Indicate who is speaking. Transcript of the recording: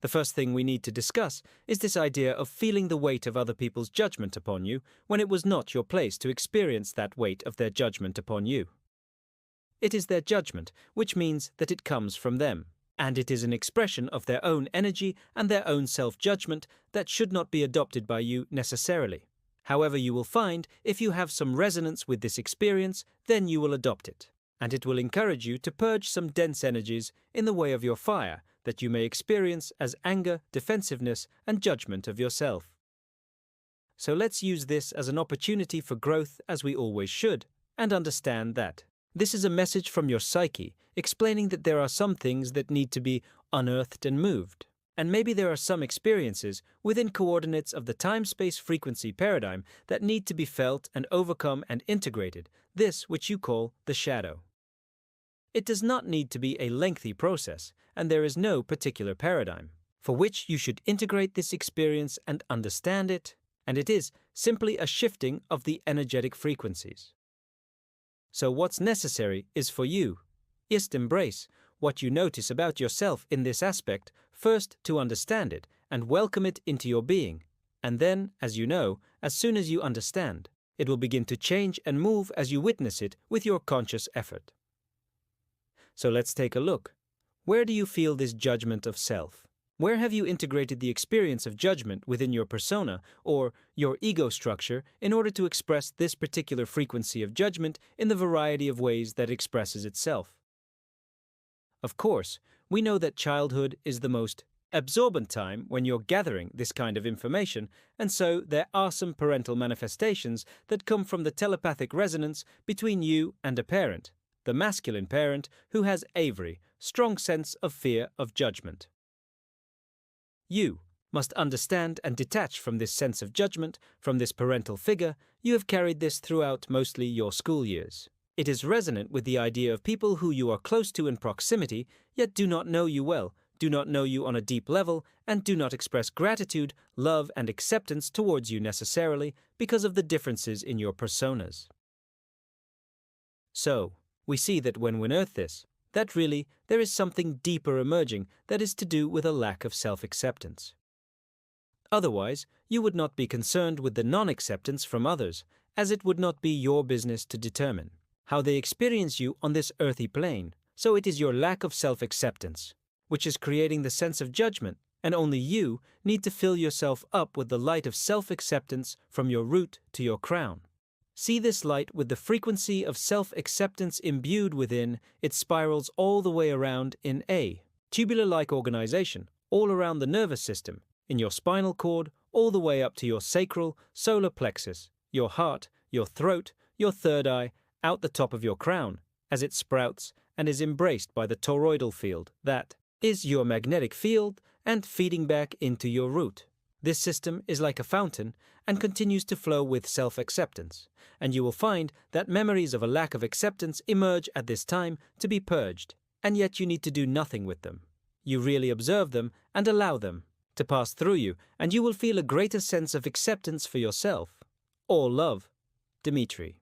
Speaker 1: The first thing we need to discuss is this idea of feeling the weight of other people's judgment upon you when it was not your place to experience that weight of their judgment upon you. It is their judgment, which means that it comes from them, and it is an expression of their own energy and their own self-judgment that should not be adopted by you necessarily. However, you will find if you have some resonance with this experience, then you will adopt it, and it will encourage you to purge some dense energies in the way of your fire that you may experience as anger, defensiveness, and judgment of yourself. So let's use this as an opportunity for growth, as we always should, and understand that this is a message from your psyche explaining that there are some things that need to be unearthed and moved. And maybe there are some experiences within coordinates of the time-space frequency paradigm that need to be felt and overcome and integrated, this which you call the shadow. It does not need to be a lengthy process, and there is no particular paradigm for which you should integrate this experience and understand it, and it is simply a shifting of the energetic frequencies. So what's necessary is for you, just embrace what you notice about yourself in this aspect, first to understand it and welcome it into your being, and then, as you know, as soon as you understand, it will begin to change and move as you witness it with your conscious effort. So let's take a look. Where do you feel this judgment of self? Where have you integrated the experience of judgment within your persona or your ego structure in order to express this particular frequency of judgment in the variety of ways that it expresses itself? Of course, we know that childhood is the most absorbent time when you're gathering this kind of information, and so there are some parental manifestations that come from the telepathic resonance between you and a parent, the masculine parent who has a strong sense of fear of judgment. You must understand and detach from this sense of judgment, from this parental figure. You have carried this throughout mostly your school years. It is resonant with the idea of people who you are close to in proximity, yet do not know you well, do not know you on a deep level, and do not express gratitude, love, and acceptance towards you necessarily because of the differences in your personas. So, we see that when we unearth this, that really there is something deeper emerging that is to do with a lack of self-acceptance. Otherwise, you would not be concerned with the non-acceptance from others, as it would not be your business to determine how they experience you on this earthy plane. So it is your lack of self-acceptance, which is creating the sense of judgment, and only you need to fill yourself up with the light of self-acceptance from your root to your crown. See this light with the frequency of self-acceptance imbued within, it spirals all the way around in a tubular-like organization, all around the nervous system, in your spinal cord, all the way up to your sacral, solar plexus, your heart, your throat, your third eye, out the top of your crown, as it sprouts and is embraced by the toroidal field, that is your magnetic field, and feeding back into your root. This system is like a fountain and continues to flow with self-acceptance, and you will find that memories of a lack of acceptance emerge at this time to be purged, and yet you need to do nothing with them. You really observe them and allow them to pass through you, and you will feel a greater sense of acceptance for yourself. All love, Dimitri.